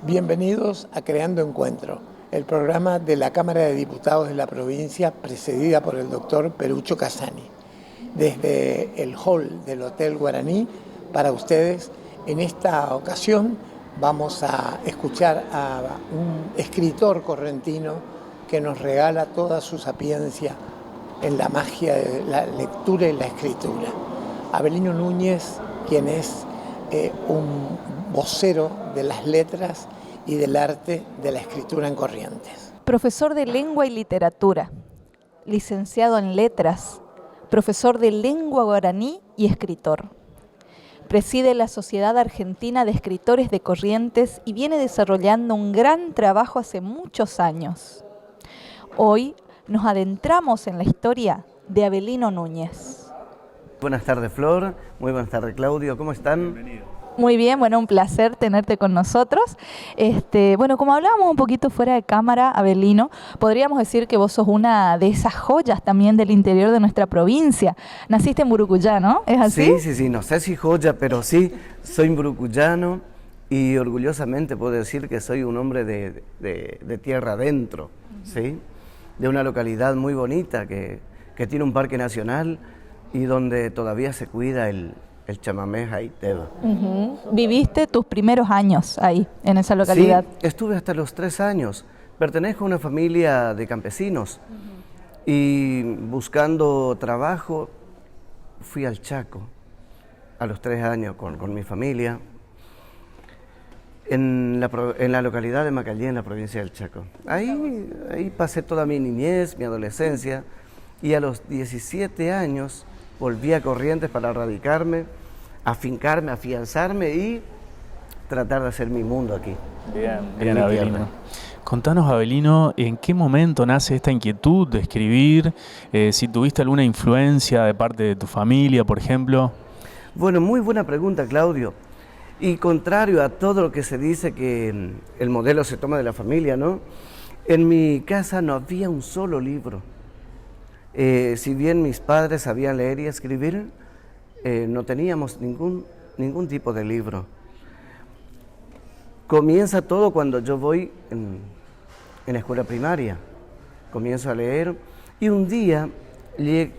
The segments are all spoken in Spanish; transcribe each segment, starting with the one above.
Bienvenidos a Creando Encuentro, el programa de la Cámara de Diputados de la provincia presidida por el doctor Perucho Casani. Desde el hall del Hotel Guaraní, para ustedes, en esta ocasión vamos a escuchar a un escritor correntino que nos regala toda su sapiencia en la magia de la lectura y la escritura. Avelino Núñez, quien es un vocero de las letras y del arte de la escritura en Corrientes. Profesor de Lengua y Literatura, licenciado en Letras, profesor de Lengua Guaraní y escritor. Preside la Sociedad Argentina de Escritores de Corrientes y viene desarrollando un gran trabajo hace muchos años. Hoy nos adentramos en la historia de Avelino Núñez. Buenas tardes, Flor. Muy buenas tardes, Claudio. ¿Cómo están? Bienvenido. Muy bien, bueno, un placer tenerte con nosotros. Bueno, como hablábamos un poquito fuera de cámara, Avelino, podríamos decir que vos sos una de esas joyas también del interior de nuestra provincia. Naciste en Burucuyá, ¿no? ¿Es así? Sí. No sé si joya, pero sí, soy burucuyano y orgullosamente puedo decir que soy un hombre de tierra adentro, ¿sí? De una localidad muy bonita que tiene un parque nacional y donde todavía se cuida el chamamé Jaiteba. ¿Viviste tus primeros años ahí, en esa localidad? Sí, estuve hasta los 3 años. Pertenezco a una familia de campesinos y buscando trabajo fui al Chaco a los 3 años con mi familia en la localidad de Macallé, en la provincia del Chaco. Ahí pasé toda mi niñez, mi adolescencia y a los 17 años volví a Corrientes para radicarme, afincarme, afianzarme y tratar de hacer mi mundo aquí. Bien, Avelino. Contanos, Avelino, ¿en qué momento nace esta inquietud de escribir? Si tuviste alguna influencia de parte de tu familia, por ejemplo. Bueno, muy buena pregunta, Claudio. Y contrario a todo lo que se dice que el modelo se toma de la familia, ¿no? En mi casa no había un solo libro. Si bien mis padres sabían leer y escribir, no teníamos ningún tipo de libro. Comienza todo cuando yo voy en escuela primaria. Comienzo a leer y un día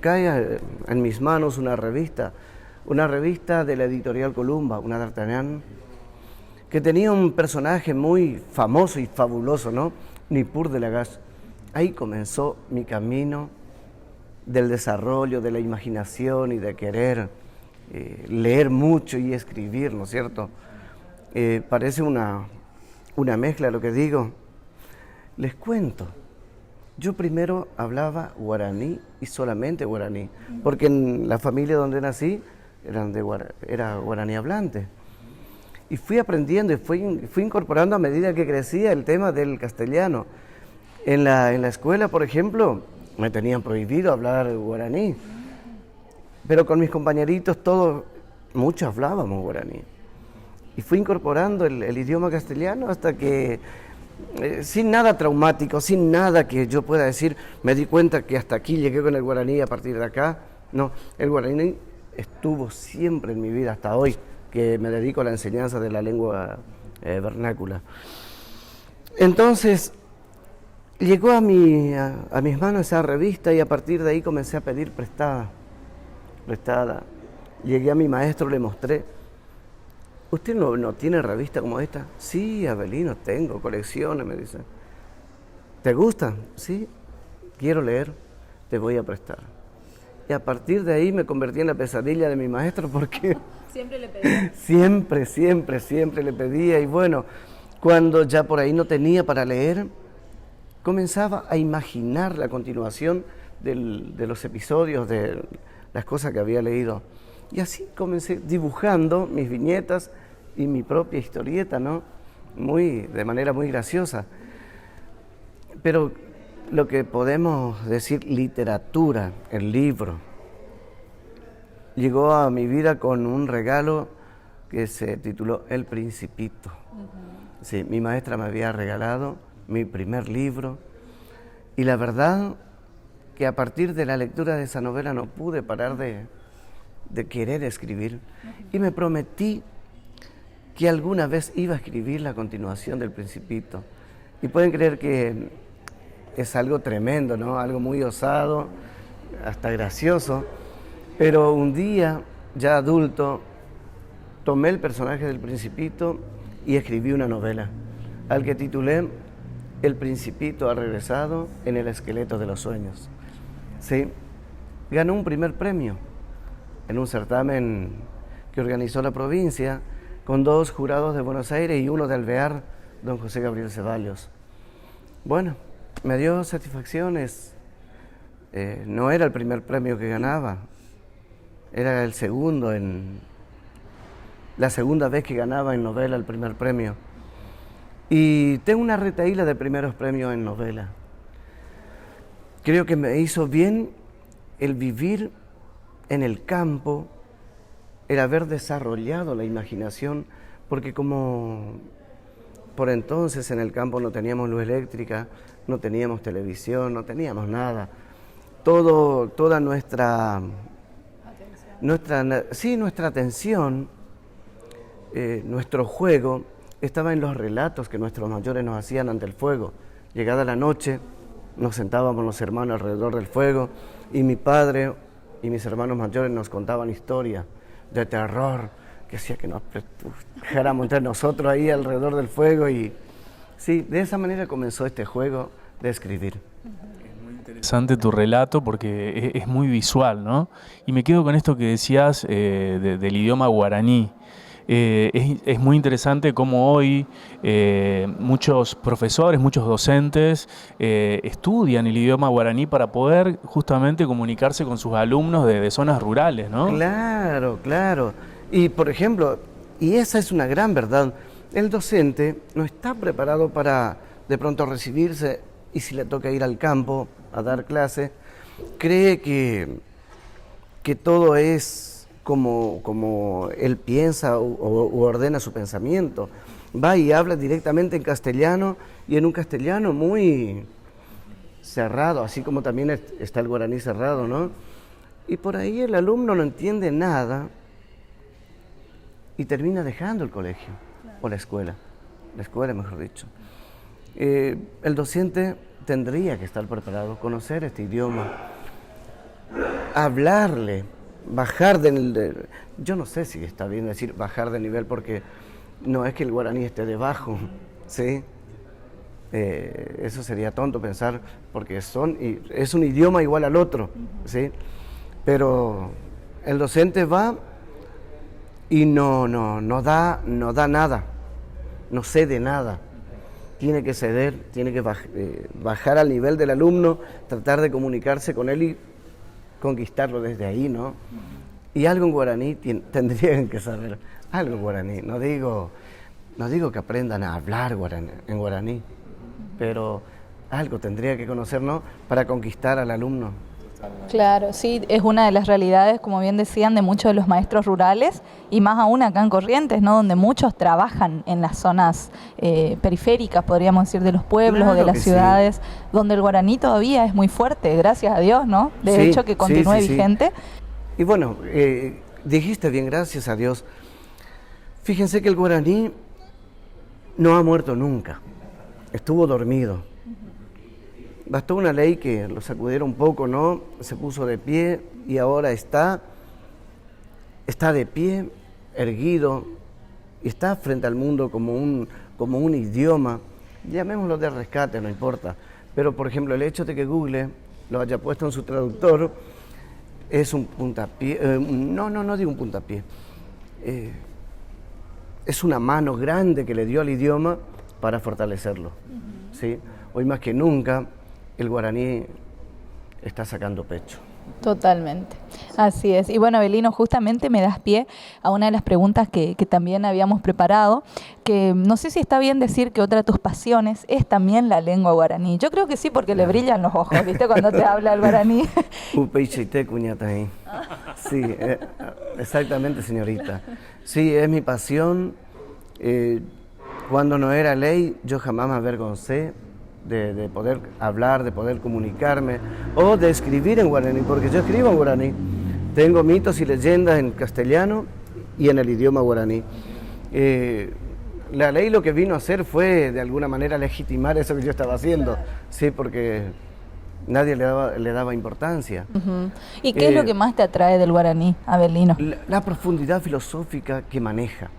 cae en mis manos una revista de la editorial Columba, una D'Artagnan, que tenía un personaje muy famoso y fabuloso, ¿no? Nippur de Lagash. Ahí comenzó mi camino del desarrollo, de la imaginación y de querer leer mucho y escribir, ¿no es cierto? Parece una mezcla lo que digo. Les cuento, yo primero hablaba guaraní y solamente guaraní, porque en la familia donde nací era guaraní hablante. Y fui aprendiendo y fui incorporando a medida que crecía el tema del castellano. En la escuela, por ejemplo, me tenían prohibido hablar guaraní, pero con mis compañeritos muchos hablábamos guaraní. Y fui incorporando el idioma castellano hasta que, sin nada traumático, sin nada que yo pueda decir, me di cuenta que hasta aquí llegué con el guaraní a partir de acá. No, el guaraní estuvo siempre en mi vida hasta hoy, que me dedico a la enseñanza de la lengua vernácula. Entonces, llegó a mis manos esa revista y a partir de ahí comencé a pedir prestada. Llegué a mi maestro, le mostré. ¿Usted no tiene revista como esta? Sí, Avelino, tengo colecciones, me dice. ¿Te gusta? Sí, quiero leer, te voy a prestar. Y a partir de ahí me convertí en la pesadilla de mi maestro porque... Siempre le pedía. Siempre le pedía. Y bueno, cuando ya por ahí no tenía para leer, comenzaba a imaginar la continuación de los episodios, de las cosas que había leído. Y así comencé dibujando mis viñetas y mi propia historieta, ¿no? De manera muy graciosa. Pero lo que podemos decir literatura, el libro, llegó a mi vida con un regalo que se tituló El Principito. Sí, mi maestra me había regalado mi primer libro y la verdad que a partir de la lectura de esa novela no pude parar de querer escribir y me prometí que alguna vez iba a escribir la continuación del Principito. Y pueden creer que es algo tremendo, ¿no? Algo muy osado, hasta gracioso. Pero un día, ya adulto, tomé el personaje del Principito y escribí una novela, al que titulé El Principito ha regresado en el esqueleto de los sueños. Sí, ganó un primer premio en un certamen que organizó la provincia con 2 jurados de Buenos Aires y uno de Alvear, don José Gabriel Ceballos. Bueno, me dio satisfacciones. No era el primer premio que ganaba, era el segundo, la segunda vez que ganaba en novela el primer premio. Y tengo una retahíla de primeros premios en novela. Creo que me hizo bien el vivir en el campo, el haber desarrollado la imaginación, porque como por entonces en el campo no teníamos luz eléctrica, no teníamos televisión, no teníamos nada. Toda nuestra atención, nuestro juego estaba en los relatos que nuestros mayores nos hacían ante el fuego. Llegada la noche, nos sentábamos los hermanos alrededor del fuego y mi padre y mis hermanos mayores nos contaban historias de terror que hacía que nos dejáramos entre nosotros ahí alrededor del fuego. Y sí, de esa manera comenzó este juego de escribir. Interesante tu relato porque es muy visual, ¿no? Y me quedo con esto que decías del idioma guaraní. Es muy interesante cómo hoy muchos profesores, muchos docentes estudian el idioma guaraní para poder justamente comunicarse con sus alumnos de zonas rurales, ¿no? Claro, claro. Y por ejemplo, y esa es una gran verdad, el docente no está preparado para de pronto recibirse y si le toca ir al campo a dar clase, cree que todo es como él piensa o ordena su pensamiento. Va y habla directamente en castellano y en un castellano muy cerrado, así como también está el guaraní cerrado, ¿no? Y por ahí el alumno no entiende nada y termina dejando el colegio o la escuela mejor dicho. El docente tendría que estar preparado, conocer este idioma, hablarle, bajar yo no sé si está bien decir bajar de nivel porque no es que el guaraní esté debajo, ¿sí? Eso sería tonto pensar porque es un idioma igual al otro, ¿sí? Pero el docente va y no da nada, no cede nada. Tiene que ceder, tiene que bajar al nivel del alumno, tratar de comunicarse con él y conquistarlo desde ahí, ¿no? Y algo en guaraní tendrían que saber, algo en guaraní. No digo que aprendan a hablar en guaraní, pero algo tendría que conocer, ¿no? Para conquistar al alumno. Claro, sí, es una de las realidades, como bien decían, de muchos de los maestros rurales y más aún acá en Corrientes, ¿no? Donde muchos trabajan en las zonas periféricas, podríamos decir, de los pueblos o de las ciudades, sí, donde el guaraní todavía es muy fuerte, gracias a Dios, ¿no? De hecho, que continúe vigente. Y bueno, dijiste bien, gracias a Dios. Fíjense que el guaraní no ha muerto nunca, estuvo dormido. Bastó una ley que lo sacudiera un poco, ¿no? Se puso de pie y ahora está de pie, erguido, y está frente al mundo como un idioma, llamémoslo de rescate, no importa. Pero, por ejemplo, el hecho de que Google lo haya puesto en su traductor es un puntapié, no digo un puntapié, es una mano grande que le dio al idioma para fortalecerlo, ¿sí? Hoy más que nunca el guaraní está sacando pecho. Totalmente, así es. Y bueno, Avelino, justamente me das pie a una de las preguntas que también habíamos preparado, que no sé si está bien decir que otra de tus pasiones es también la lengua guaraní. Yo creo que sí, porque le brillan los ojos, ¿viste? Cuando te habla el guaraní. Sí, exactamente, señorita. Sí, es mi pasión. Cuando no era ley, yo jamás me avergoncé de poder hablar, de poder comunicarme o de escribir en guaraní, porque yo escribo en guaraní. Tengo mitos y leyendas en castellano y en el idioma guaraní. La ley lo que vino a hacer fue de alguna manera legitimar eso que yo estaba haciendo, sí, porque nadie le daba importancia. ¿Y qué es lo que más te atrae del guaraní, Avelino? La profundidad filosófica que maneja.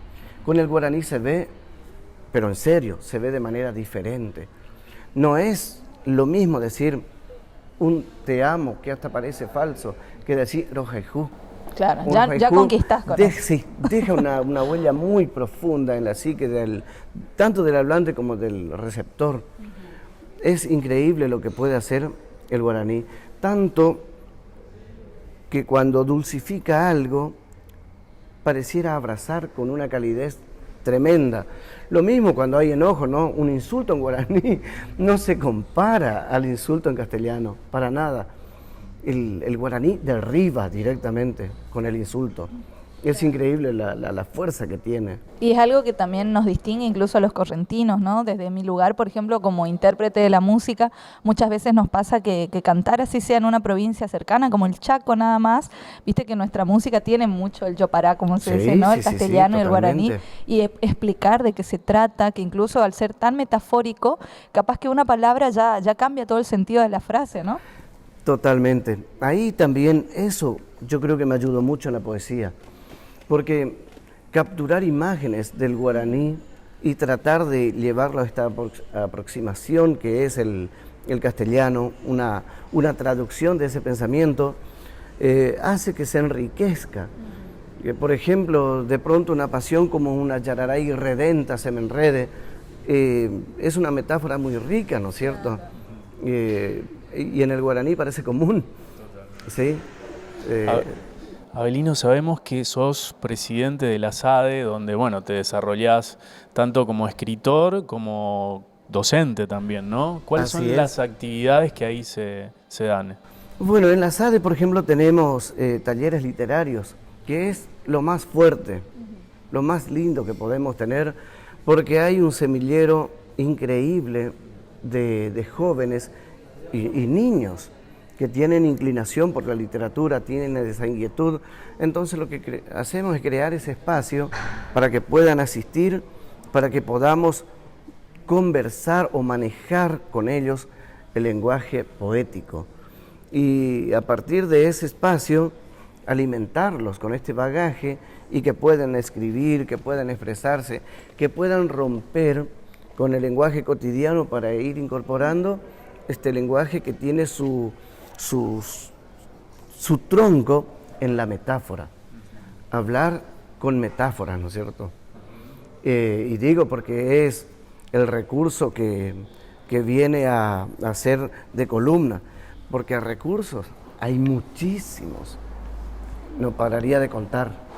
Con el guaraní se ve, pero en serio, se ve de manera diferente. No es lo mismo decir un te amo, que hasta parece falso, que decir rojejú. Claro, ya conquistás con eso. Sí, deja una huella muy profunda en la psique tanto del hablante como del receptor. Es increíble lo que puede hacer el guaraní, tanto que cuando dulcifica algo, pareciera abrazar con una calidez tremenda. Lo mismo cuando hay enojo, ¿no? Un insulto en guaraní no se compara al insulto en castellano, para nada. El guaraní derriba directamente con el insulto. Es increíble la fuerza que tiene. Y es algo que también nos distingue incluso a los correntinos, ¿no? Desde mi lugar, por ejemplo, como intérprete de la música, muchas veces nos pasa que cantar así sea en una provincia cercana, como el Chaco nada más, viste que nuestra música tiene mucho el yopará, como se dice, ¿no? El castellano y el guaraní, y explicar de qué se trata, que incluso al ser tan metafórico, capaz que una palabra ya cambia todo el sentido de la frase, ¿no? Totalmente. Ahí también eso yo creo que me ayudó mucho en la poesía, porque capturar imágenes del guaraní y tratar de llevarlo a esta aproximación que es el castellano, una traducción de ese pensamiento, hace que se enriquezca. Por ejemplo, de pronto una pasión como una yararay redenta se me enrede, es una metáfora muy rica, ¿no es cierto? Y en el guaraní parece común, ¿sí? Avelino, sabemos que sos presidente de la SADE, donde bueno, te desarrollás tanto como escritor como docente también, ¿no? ¿Cuáles son las actividades que ahí se dan? Bueno, en la SADE, por ejemplo, tenemos talleres literarios, que es lo más fuerte, lo más lindo que podemos tener, porque hay un semillero increíble de jóvenes y niños que tienen inclinación por la literatura, tienen esa inquietud. Entonces lo que hacemos es crear ese espacio para que puedan asistir, para que podamos conversar o manejar con ellos el lenguaje poético. Y a partir de ese espacio, alimentarlos con este bagaje y que puedan escribir, que puedan expresarse, que puedan romper con el lenguaje cotidiano para ir incorporando este lenguaje que tiene su tronco en la metáfora. Hablar con metáforas, ¿no es cierto? Y digo porque es el recurso que viene a ser de columna, porque recursos hay muchísimos, no pararía de contar.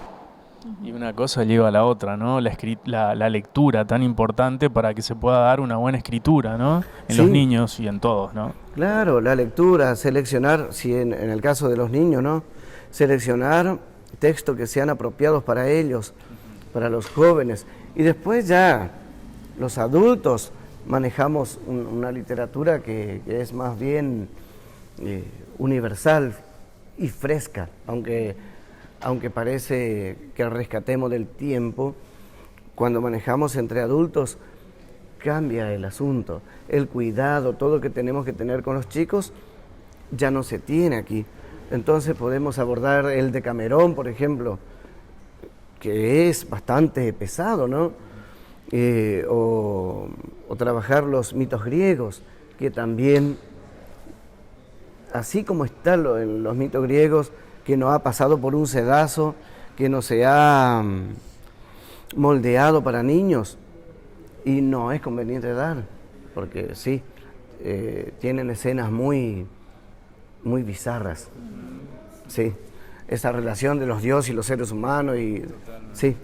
Y una cosa lleva a la otra, ¿no? La lectura tan importante para que se pueda dar una buena escritura, ¿no? En los niños y en todos, ¿no? Claro, la lectura, seleccionar, si en el caso de los niños, ¿no? Seleccionar textos que sean apropiados para ellos, para los jóvenes. Y después ya los adultos manejamos una literatura que es más bien universal y fresca, aunque parece que rescatemos del tiempo, cuando manejamos entre adultos cambia el asunto. El cuidado, todo lo que tenemos que tener con los chicos ya no se tiene aquí. Entonces podemos abordar el Decamerón, por ejemplo, que es bastante pesado, ¿no? O trabajar los mitos griegos, que también, así como están los mitos griegos, que no ha pasado por un sedazo, que no se ha moldeado para niños, y no es conveniente dar, porque sí, tienen escenas muy bizarras, sí, esa relación de los dioses y los seres humanos, y sí,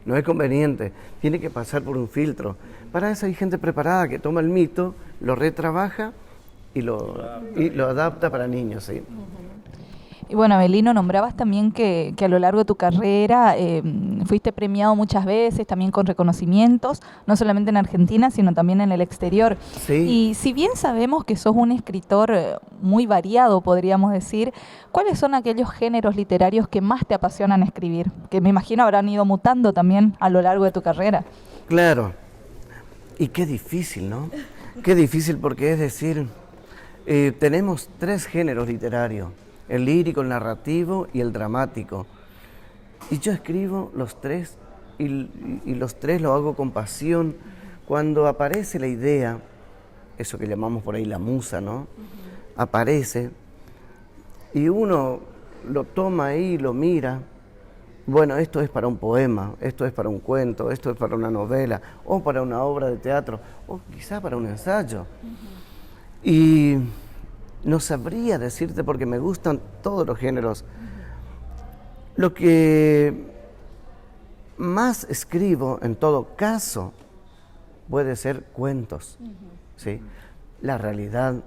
no es conveniente, tiene que pasar por un filtro. Para eso hay gente preparada que toma el mito, lo retrabaja y lo adapta para niños, sí. Y bueno, Avelino, nombrabas también que a lo largo de tu carrera fuiste premiado muchas veces, también con reconocimientos, no solamente en Argentina, sino también en el exterior. Sí. Y si bien sabemos que sos un escritor muy variado, podríamos decir, ¿cuáles son aquellos géneros literarios que más te apasionan escribir? Que me imagino habrán ido mutando también a lo largo de tu carrera. Claro. Y qué difícil, ¿no? Qué difícil, porque es decir, tenemos 3 géneros literarios: el lírico, el narrativo y el dramático. Y yo escribo los 3 y los 3 lo hago con pasión. Cuando aparece la idea, eso que llamamos por ahí la musa, ¿no? Aparece y uno lo toma ahí, lo mira. Bueno, esto es para un poema, esto es para un cuento, esto es para una novela, o para una obra de teatro, o quizá para un ensayo. Y no sabría decirte, porque me gustan todos los géneros. Lo que más escribo, en todo caso, puede ser cuentos, ¿sí? La realidad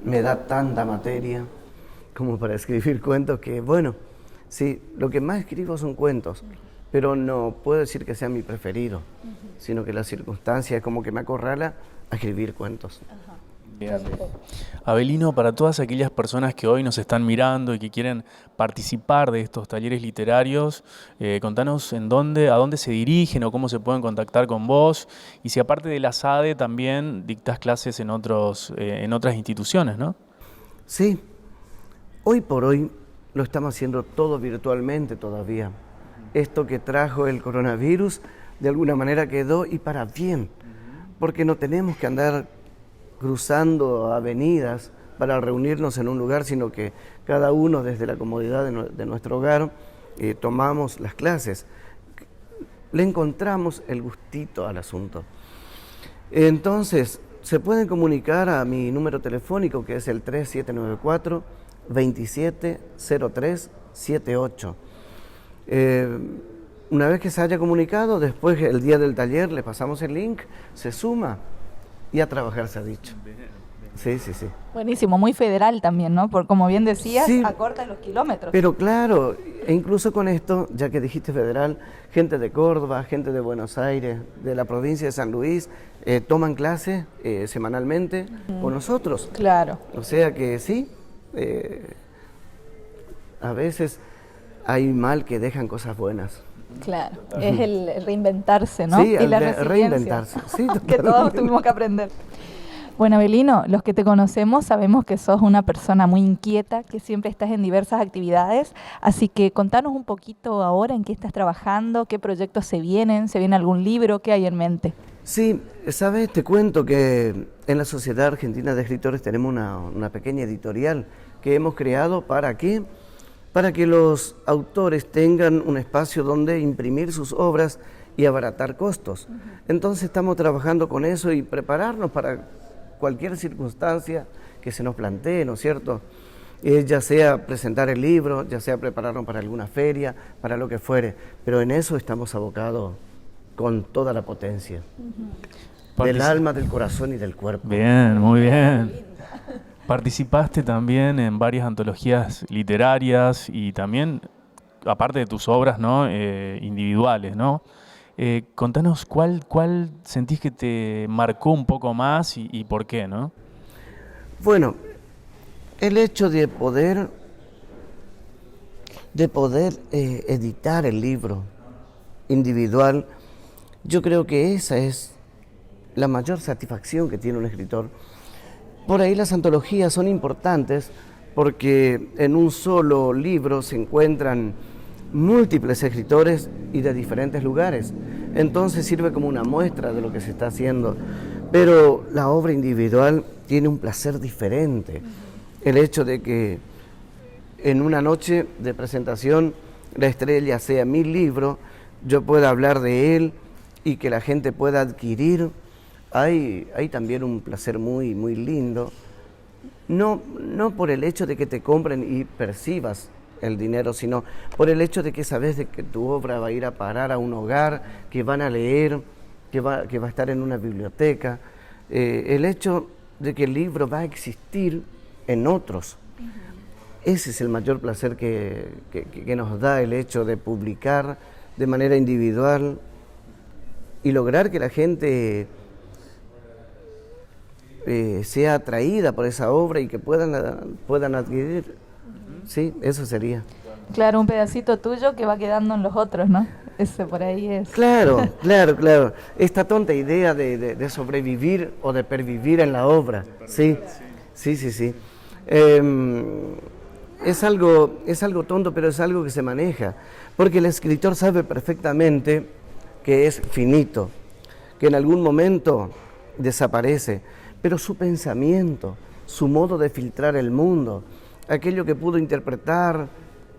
me da tanta materia como para escribir cuentos que, bueno, sí, lo que más escribo son cuentos, pero no puedo decir que sea mi preferido, sino que la circunstancia es como que me acorrala a escribir cuentos. Bien. Avelino, para todas aquellas personas que hoy nos están mirando y que quieren participar de estos talleres literarios, contanos a dónde se dirigen o cómo se pueden contactar con vos, y si aparte de la SADE también dictas clases en otras instituciones, ¿no? Sí, hoy por hoy lo estamos haciendo todo virtualmente todavía. Esto que trajo el coronavirus de alguna manera quedó, y para bien, porque no tenemos que andar cruzando avenidas para reunirnos en un lugar, sino que cada uno desde la comodidad de nuestro hogar tomamos las clases. Le encontramos el gustito al asunto. Entonces, se pueden comunicar a mi número telefónico, que es el 3794-270378. Una vez que se haya comunicado, después el día del taller le pasamos el link, se suma y a trabajar, se ha dicho. Sí, sí, sí. Buenísimo, muy federal también, ¿no? Por como bien decías, sí, acorta los kilómetros. Pero claro, e incluso con esto, ya que dijiste federal, gente de Córdoba, gente de Buenos Aires, de la provincia de San Luis, toman clases semanalmente con nosotros. Claro. O sea que sí, a veces hay mal que dejan cosas buenas. Claro, es el reinventarse, ¿no? Sí, y la reinventarse. Sí, que todos tuvimos que aprender. Bueno, Avelino, los que te conocemos sabemos que sos una persona muy inquieta, que siempre estás en diversas actividades, así que contanos un poquito ahora en qué estás trabajando, qué proyectos se viene algún libro, qué hay en mente. Sí, sabes, te cuento que en la Sociedad Argentina de Escritores tenemos una pequeña editorial que hemos creado ¿para qué? Para que los autores tengan un espacio donde imprimir sus obras y abaratar costos. Entonces estamos trabajando con eso y prepararnos para cualquier circunstancia que se nos plantee, ¿no es cierto? Ya sea presentar el libro, ya sea prepararnos para alguna feria, para lo que fuere, pero en eso estamos abocados con toda la potencia, del alma, del corazón y del cuerpo. Bien, muy bien. Participaste también en varias antologías literarias y también, aparte de tus obras, ¿no? Individuales, ¿no? Contanos cuál sentís que te marcó un poco más y por qué, ¿no? Bueno, el hecho de poder editar el libro individual, yo creo que esa es la mayor satisfacción que tiene un escritor. Por ahí las antologías son importantes porque en un solo libro se encuentran múltiples escritores y de diferentes lugares. Entonces sirve como una muestra de lo que se está haciendo. Pero la obra individual tiene un placer diferente. El hecho de que en una noche de presentación la estrella sea mi libro, yo pueda hablar de él y que la gente pueda adquirir. Hay también un placer muy, muy lindo, no por el hecho de que te compren y percibas el dinero, sino por el hecho de que sabes de que tu obra va a ir a parar a un hogar, que van a leer, que va a estar en una biblioteca, el hecho de que el libro va a existir en otros. ese es el mayor placer que nos da el hecho de publicar de manera individual y lograr que la gente sea atraída por esa obra y que puedan adquirir. Sí, eso sería. Claro, un pedacito tuyo que va quedando en los otros, ¿no? Ese por ahí es. Claro, claro. Esta tonta idea de sobrevivir o de pervivir en la obra. Sí. Es algo tonto, pero es algo que se maneja. Porque el escritor sabe perfectamente que es finito, que en algún momento desaparece. Pero su pensamiento, su modo de filtrar el mundo, aquello que pudo interpretar,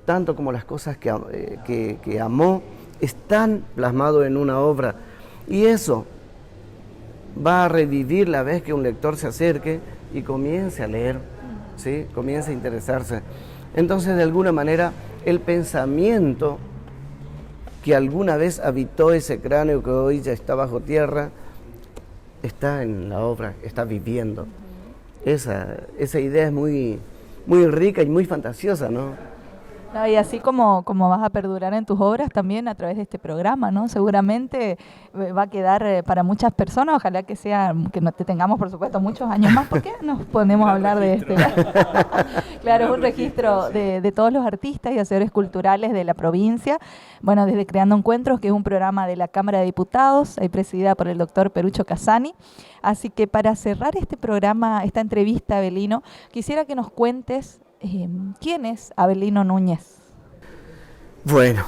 tanto como las cosas que amó, están plasmados en una obra. Y eso va a revivir la vez que un lector se acerque y comience a leer, ¿sí? Comience a interesarse. Entonces, de alguna manera, el pensamiento que alguna vez habitó ese cráneo que hoy ya está bajo tierra, está en la obra, está viviendo. Esa idea es muy rica y muy fantasiosa, ¿no? No, y así como vas a perdurar en tus obras también a través de este programa, ¿no? Seguramente va a quedar para muchas personas, ojalá que no te tengamos, por supuesto, muchos años más, porque nos podemos hablar de este. Claro, es un registro de todos los artistas y hacedores culturales de la provincia. Bueno, desde Creando Encuentros, que es un programa de la Cámara de Diputados, ahí presidida por el doctor Perucho Casani. Así que para cerrar este programa, esta entrevista, Avelino, quisiera que nos cuentes ¿quién es Avelino Núñez? Bueno,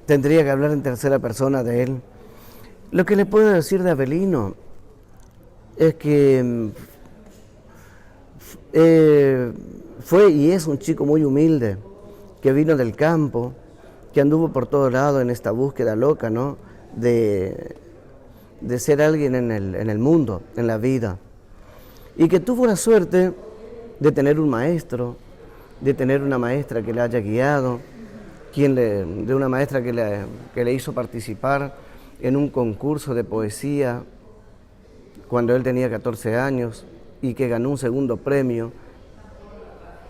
tendría que hablar en tercera persona de él. Lo que le puedo decir de Avelino es que fue y es un chico muy humilde, que vino del campo, que anduvo por todo lado en esta búsqueda loca, ¿no? De ser alguien en el mundo, en la vida. Y que tuvo la suerte de tener un maestro, de tener una maestra que le haya guiado, de una maestra que le hizo participar en un concurso de poesía cuando él tenía 14 años y que ganó un segundo premio,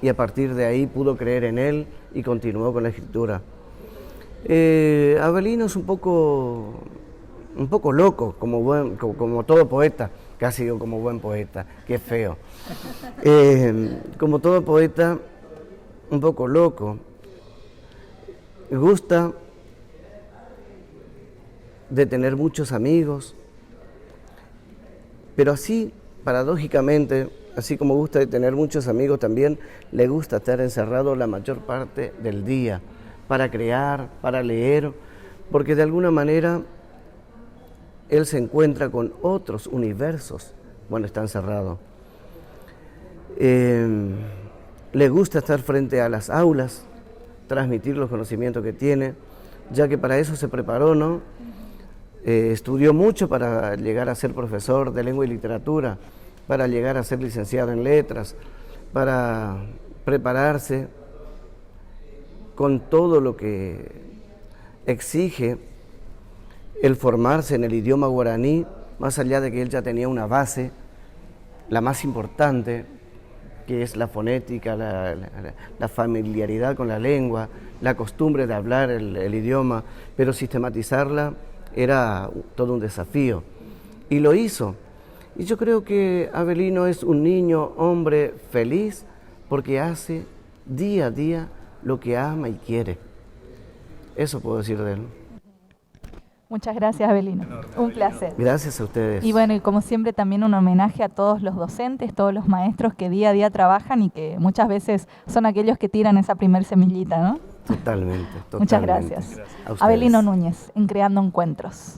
y a partir de ahí pudo creer en él y continuó con la escritura. Avelino es un poco loco, como todo poeta. Casi digo como buen poeta, qué feo. Como todo poeta, un poco loco. Gusta de tener muchos amigos, pero así, paradójicamente, así como gusta de tener muchos amigos, también le gusta estar encerrado la mayor parte del día, para crear, para leer, porque de alguna manera él se encuentra con otros universos cuando está encerrado. Le gusta estar frente a las aulas, transmitir los conocimientos que tiene, ya que para eso se preparó, ¿no? Estudió mucho para llegar a ser profesor de lengua y literatura, para llegar a ser licenciado en letras, para prepararse con todo lo que exige el formarse en el idioma guaraní, más allá de que él ya tenía una base, la más importante, que es la fonética, la familiaridad con la lengua, la costumbre de hablar el idioma, pero sistematizarla era todo un desafío. Y lo hizo. Y yo creo que Avelino es un niño, hombre feliz, porque hace día a día lo que ama y quiere. Eso puedo decir de él. Muchas gracias, Avelino. Un placer. Gracias a ustedes. Y bueno, y como siempre también un homenaje a todos los docentes, todos los maestros que día a día trabajan y que muchas veces son aquellos que tiran esa primer semillita, ¿no? Totalmente. Muchas gracias. Avelino Núñez, en Creando Encuentros.